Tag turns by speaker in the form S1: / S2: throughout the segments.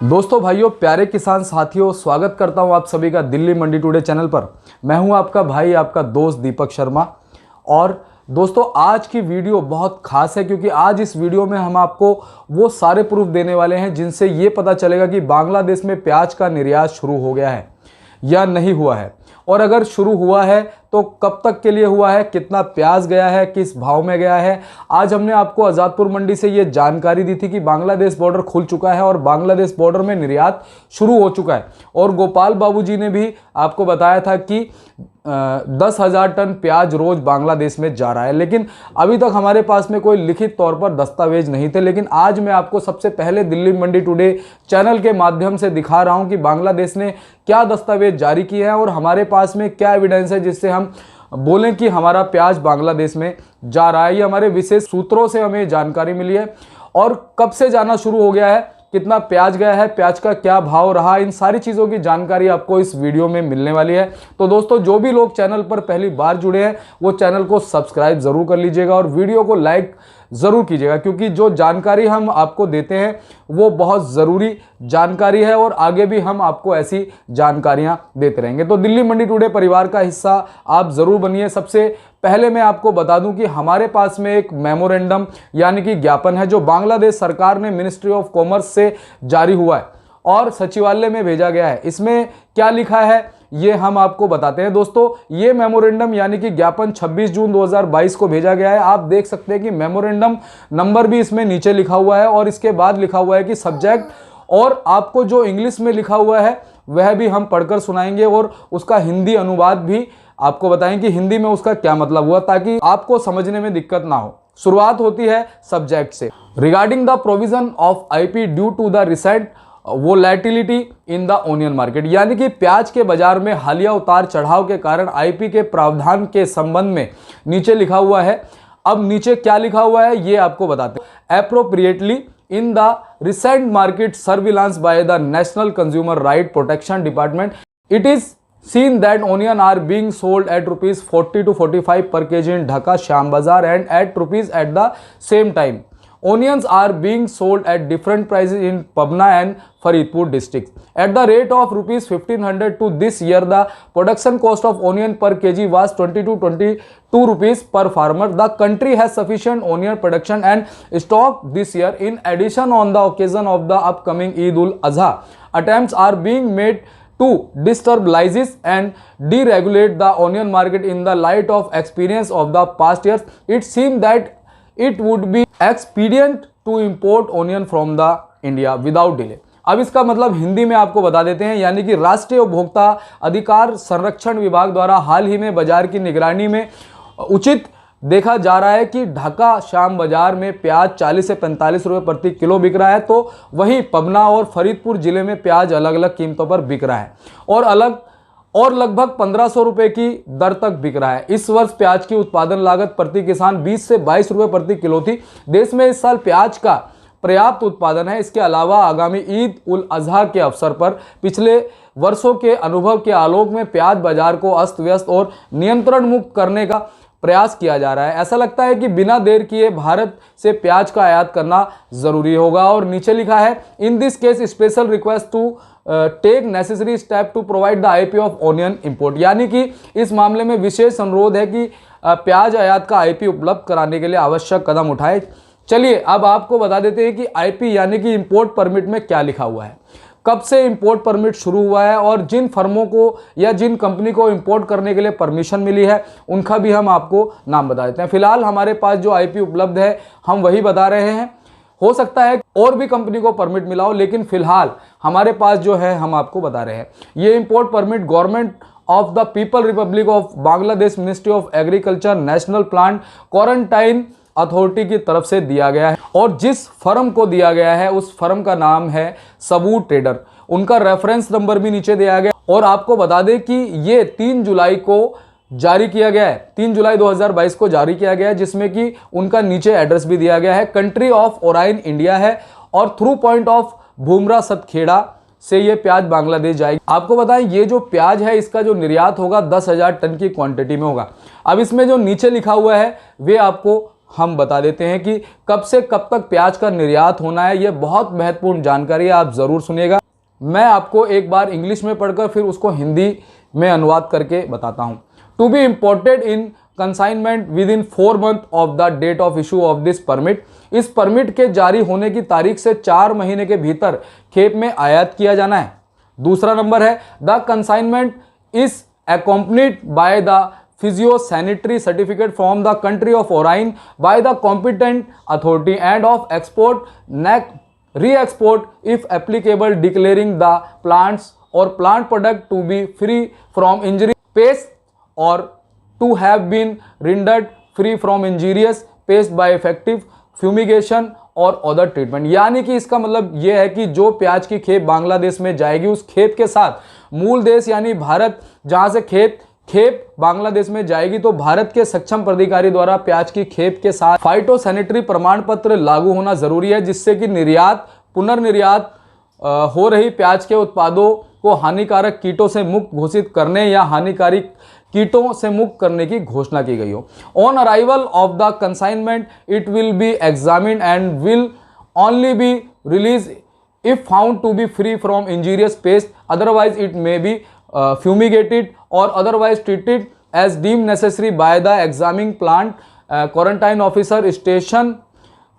S1: दोस्तों, भाइयों, प्यारे किसान साथियों, स्वागत करता हूं आप सभी का दिल्ली मंडी टुडे चैनल पर। मैं हूं आपका भाई, आपका दोस्त दीपक शर्मा। और दोस्तों, आज की वीडियो बहुत खास है क्योंकि आज इस वीडियो में हम आपको वो सारे प्रूफ देने वाले हैं जिनसे ये पता चलेगा कि बांग्लादेश में प्याज का निर्यात शुरू हो गया है या नहीं हुआ है, और अगर शुरू हुआ है तो कब तक के लिए हुआ है, कितना प्याज गया है, किस भाव में गया है। आज हमने आपको आज़ादपुर मंडी से ये जानकारी दी थी कि बांग्लादेश बॉर्डर खुल चुका है और बांग्लादेश बॉर्डर में निर्यात शुरू हो चुका है। और गोपाल बाबूजी ने भी आपको बताया था कि 10,000 टन प्याज रोज बांग्लादेश में जा रहा है, लेकिन अभी तक हमारे पास में कोई लिखित तौर पर दस्तावेज नहीं थे। लेकिन आज मैं आपको सबसे पहले दिल्ली मंडी टुडे चैनल के माध्यम से दिखा रहा हूं कि बांग्लादेश ने क्या दस्तावेज जारी किए हैं और हमारे पास में क्या एविडेंस है जिससे हम बोलें कि हमारा प्याज बांग्लादेश में जा रहा है। ये हमारे विशेष सूत्रों से हमें जानकारी मिली है। और कब से जाना शुरू हो गया है, कितना प्याज गया है, प्याज का क्या भाव रहा, इन सारी चीज़ों की जानकारी आपको इस वीडियो में मिलने वाली है। तो दोस्तों, जो भी लोग चैनल पर पहली बार जुड़े हैं वो चैनल को सब्सक्राइब ज़रूर कर लीजिएगा और वीडियो को लाइक ज़रूर कीजिएगा, क्योंकि जो जानकारी हम आपको देते हैं वो बहुत ज़रूरी जानकारी है और आगे भी हम आपको ऐसी जानकारियां देते रहेंगे। तो दिल्ली मंडी टुडे परिवार का हिस्सा आप ज़रूर बनिए। सबसे पहले मैं आपको बता दूं कि हमारे पास में एक मेमोरेंडम यानी कि ज्ञापन है जो बांग्लादेश सरकार ने मिनिस्ट्री ऑफ कॉमर्स से जारी हुआ है और सचिवालय में भेजा गया है। इसमें क्या लिखा है ये हम आपको बताते हैं। दोस्तों, ये मेमोरेंडम यानी कि ज्ञापन 26 जून 2022 को भेजा गया है। आप देख सकते हैं कि मेमोरेंडम नंबर भी इसमें नीचे लिखा हुआ है और इसके बाद लिखा हुआ है कि सब्जेक्ट, और आपको जो इंग्लिश में लिखा हुआ है वह भी हम पढ़कर सुनाएंगे और उसका हिंदी अनुवाद भी आपको बताएं कि हिंदी में उसका क्या मतलब हुआ, ताकि आपको समझने में दिक्कत ना हो। शुरुआत होती है सब्जेक्ट से। Regarding the provision of IP due to the recent volatility in the onion market, यानी कि प्याज के बाजार में हालिया उतार चढ़ाव के कारण आईपी के प्रावधान के संबंध में नीचे लिखा हुआ है। अब नीचे क्या लिखा हुआ है ये आपको बताते हैं। Appropriately in the recent market surveillance by the national consumer right protection department, it is seen that onion are being sold at rupees 40 to 45 per kg in Dhaka Sham Bazaar and at rupees at the same time. Onions are being sold at different prices in Pabna and Faridpur districts. At the rate of rupees 1500 to this year, the production cost of onion per kg was 20 to 22 rupees per farmer. The country has sufficient onion production and stock this year. In addition, on the occasion of the upcoming Eid ul Adha, attempts are being made to destabilize and deregulate the onion market in the light of experience of the past years. It seems that it would be expedient to import onion from the India without delay. अब इसका मतलब हिंदी में आपको बता देते हैं, यानी कि राष्ट्रीय उपभोक्ता अधिकार संरक्षण विभाग द्वारा हाल ही में बाजार की निगरानी में उचित देखा जा रहा है कि ढाका शाम बाजार में प्याज 40 से 45 रुपये प्रति किलो बिक रहा है, तो वहीं पबना और फरीदपुर जिले में प्याज अलग अलग कीमतों पर बिक रहा है और लगभग 1500 रुपये की दर तक बिक रहा है। इस वर्ष प्याज की उत्पादन लागत प्रति किसान 20 से 22 रुपये प्रति किलो थी। देश में इस साल प्याज का पर्याप्त उत्पादन है। इसके अलावा आगामी ईद उल अजहा के अवसर पर पिछले वर्षों के अनुभव के आलोक में प्याज बाजार को अस्त व्यस्त और नियंत्रण मुक्त करने का प्रयास किया जा रहा है। ऐसा लगता है कि बिना देर किए भारत से प्याज का आयात करना जरूरी होगा। और नीचे लिखा है, in this case special request to take necessary step to provide the IP of onion import, यानी कि इस मामले में विशेष अनुरोध है कि प्याज आयात का आईपी उपलब्ध कराने के लिए आवश्यक कदम उठाए। चलिए अब आपको बता देते हैं कि आईपी यानी कि इंपोर्ट परमिट में क्या लिखा हुआ है, कब से इंपोर्ट परमिट शुरू हुआ है और जिन फर्मों को या जिन कंपनी को इंपोर्ट करने के लिए परमिशन मिली है उनका भी हम आपको नाम बता देते हैं। फिलहाल हमारे पास जो आईपी उपलब्ध है हम वही बता रहे हैं। हो सकता है और भी कंपनी को परमिट मिला हो, लेकिन फिलहाल हमारे पास जो है हम आपको बता रहे हैं। ये import permit government of the people Republic of Bangladesh ministry of agriculture national plant quarantine authority की तरफ से दिया गया है और जिस फर्म को दिया गया है उस फर्म का नाम है सबूर ट्रेडर। उनका रेफरेंस नंबर भी नीचे दिया गया और आपको बता दें कि ये 3 जुलाई को जारी किया गया है, 3 जुलाई 2022 को जारी किया गया है, जिसमें कि उनका नीचे एड्रेस भी दिया गया है। कंट्री ऑफ ओराइन इंडिया है और थ्रू पॉइंट ऑफ भूमरा सतखेड़ा से ये प्याज बांग्लादेश जाएगी। आपको बताएं ये जो प्याज है इसका जो निर्यात होगा 10,000 टन की क्वांटिटी में होगा। अब इसमें जो नीचे लिखा हुआ है वे आपको हम बता देते हैं कि कब से कब तक प्याज का निर्यात होना है। यह बहुत महत्वपूर्ण जानकारी है, आप ज़रूर सुनिएगा। मैं आपको एक बार इंग्लिश में पढ़कर फिर उसको हिंदी में अनुवाद करके बताता हूँ। To be imported in consignment within 4 month of the date of issue of this permit. इस परमिट के जारी होने की तारीख से 4 महीने के भीतर खेप में आयात किया जाना है। दूसरा नंबर है the consignment is accompanied by the physiosanitary certificate from the country of origin by the competent authority and of export NAC re-export if applicable, declaring the plants or plant product to be free from injury pest or to have been rendered free from injurious pest by effective fumigation और other treatment. यानी कि इसका मतलब यह है कि जो प्याज की खेप बांग्लादेश में जाएगी उस खेप के साथ मूल देश यानी भारत, जहां से खेप बांग्लादेश में जाएगी तो भारत के सक्षम प्राधिकारी द्वारा प्याज की खेप के साथ फाइटोसैनिटरी प्रमाण पत्र लागू होना जरूरी है, जिससे कि पुनर्निर्यात हो रही प्याज के उत्पादों को हानिकारक कीटों से मुक्त घोषित करने या हानिकारक कीटों से मुक्त करने की घोषणा की गई हो। On arrival of the consignment it will be examined and will only be release if found to be free from injurious pest, otherwise it may be fumigated और otherwise treated as deemed necessary by the examining plant quarantine officer station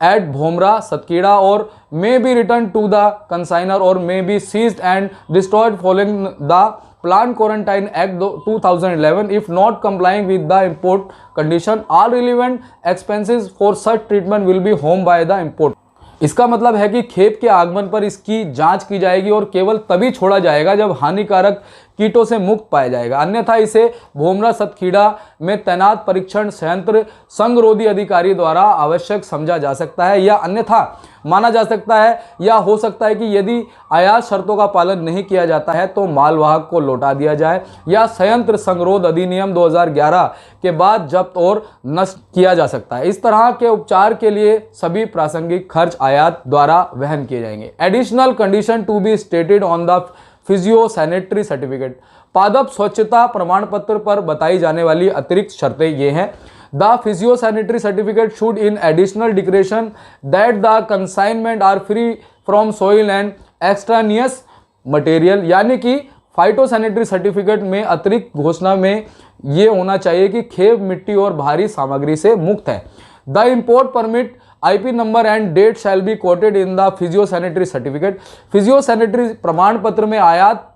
S1: at Bhomra, Satkheda, or may be returned to the consignor or may be seized and destroyed following the Plant Quarantine Act 2011 if not complying with the import condition. All relevant expenses for such treatment will be borne by the import. इसका मतलब है कि खेप के आगमन पर इसकी जांच की जाएगी और केवल तभी छोड़ा जाएगा जब हानिकारक कीटों से मुक्त पाया जाएगा, अन्यथा इसे भोमरा सतखेड़ा में तैनात परीक्षण संयंत्र संगरोधी अधिकारी द्वारा आवश्यक समझा जा सकता है या अन्यथा माना जा सकता है, या हो सकता है कि यदि आयात शर्तों का पालन नहीं किया जाता है तो मालवाहक को लौटा दिया जाए या संयंत्र संगरोध अधिनियम 2011 के बाद जब्त और नष्ट किया जा सकता है। इस तरह के उपचार के लिए सभी प्रासंगिक खर्च आयात द्वारा वहन किए जाएंगे। Additional condition to be stated on the phytosanitary certificate. पादप स्वच्छता प्रमाण पत्र पर बताई जाने वाली अतिरिक्त शर्तें ये हैं। The phytosanitary certificate should in additional declaration that the consignment are free from soil and extraneous material, यानी कि फाइटोसैनिटरी सर्टिफिकेट में अतिरिक्त घोषणा में ये होना चाहिए कि खेप मिट्टी और भारी सामग्री से मुक्त है। The import permit IP number and date shall be quoted in the phytosanitary certificate. Phytosanitary प्रमाण पत्र में आयात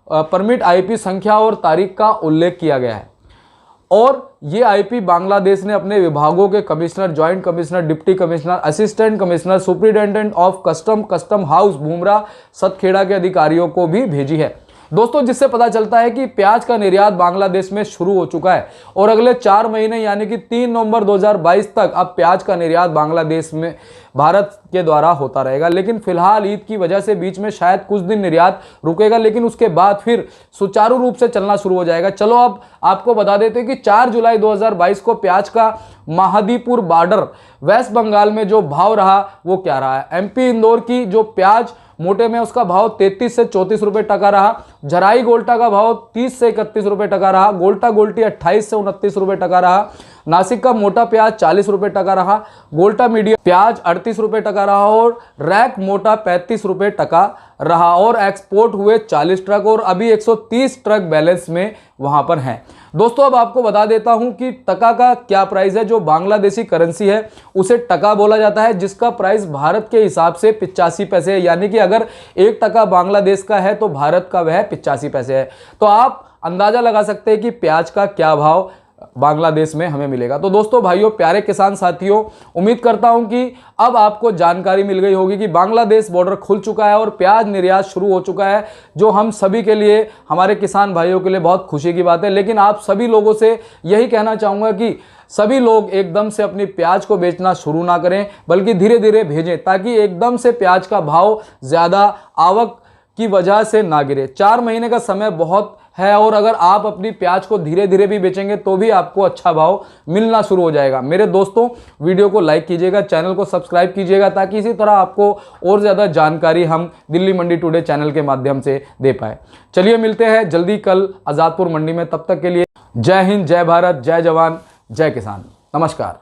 S1: परमिट IP संख्या और तारीख का उल्लेख किया गया है और ये IP बांग्लादेश ने अपने विभागों के commissioner, joint commissioner, deputy commissioner, assistant commissioner, superintendent of custom house Bhomra Satkheda के अधिकारियों को भी भेजी है। दोस्तों, जिससे पता चलता है कि प्याज का निर्यात बांग्लादेश में शुरू हो चुका है और अगले 4 महीने यानी कि 3 नवंबर 2022 तक अब प्याज का निर्यात बांग्लादेश में भारत के द्वारा होता रहेगा। लेकिन फिलहाल ईद की वजह से बीच में शायद कुछ दिन निर्यात रुकेगा, लेकिन उसके बाद फिर सुचारू रूप से चलना शुरू हो जाएगा। चलो अब आपको बता देते हैं कि 4 जुलाई 2022 को प्याज का महादीपुर बॉर्डर वेस्ट बंगाल में जो भाव रहा वो क्या रहा है। MP इंदौर की जो प्याज मोटे में उसका भाव 33 से 34 रुपए टका रहा। झराई गोल्टा का भाव 30 से 31 रुपए टका रहा। गोल्टा गोल्टी 28 से 29 रुपए टका रहा। नासिक का मोटा प्याज 40 रुपए टका रहा। गोल्टा मीडियम प्याज 38 रुपए टका रहा और रैक मोटा 35 रुपए टका रहा और एक्सपोर्ट हुए 40 ट्रक और अभी 130 ट्रक बैलेंस में वहां पर हैं। दोस्तों, अब आपको बता देता हूं कि टका का क्या प्राइस है। जो बांग्लादेशी करेंसी है उसे टका बोला जाता है, जिसका प्राइस भारत के हिसाब से 85 पैसे है, यानी कि अगर 1 टका बांग्लादेश का है तो भारत का वह 85 पैसे है। तो आप अंदाजा लगा सकते हैं कि प्याज का क्या भाव बांग्लादेश में हमें मिलेगा। तो दोस्तों, भाइयों, प्यारे किसान साथियों, उम्मीद करता हूं कि अब आपको जानकारी मिल गई होगी कि बांग्लादेश बॉर्डर खुल चुका है और प्याज निर्यात शुरू हो चुका है, जो हम सभी के लिए, हमारे किसान भाइयों के लिए बहुत खुशी की बात है। लेकिन आप सभी लोगों से यही कहना चाहूँगा कि सभी लोग एकदम से अपनी प्याज को बेचना शुरू ना करें, बल्कि धीरे धीरे भेजें, ताकि एकदम से प्याज का भाव ज़्यादा आवक की वजह से ना गिरे। 4 महीने का समय बहुत है और अगर आप अपनी प्याज को धीरे धीरे भी बेचेंगे तो भी आपको अच्छा भाव मिलना शुरू हो जाएगा। मेरे दोस्तों, वीडियो को लाइक कीजिएगा, चैनल को सब्सक्राइब कीजिएगा, ताकि इसी तरह आपको और ज़्यादा जानकारी हम दिल्ली मंडी टुडे चैनल के माध्यम से दे पाए। चलिए मिलते हैं जल्दी कल आज़ादपुर मंडी में। तब तक के लिए जय हिंद, जय भारत, जय जवान, जय किसान। नमस्कार।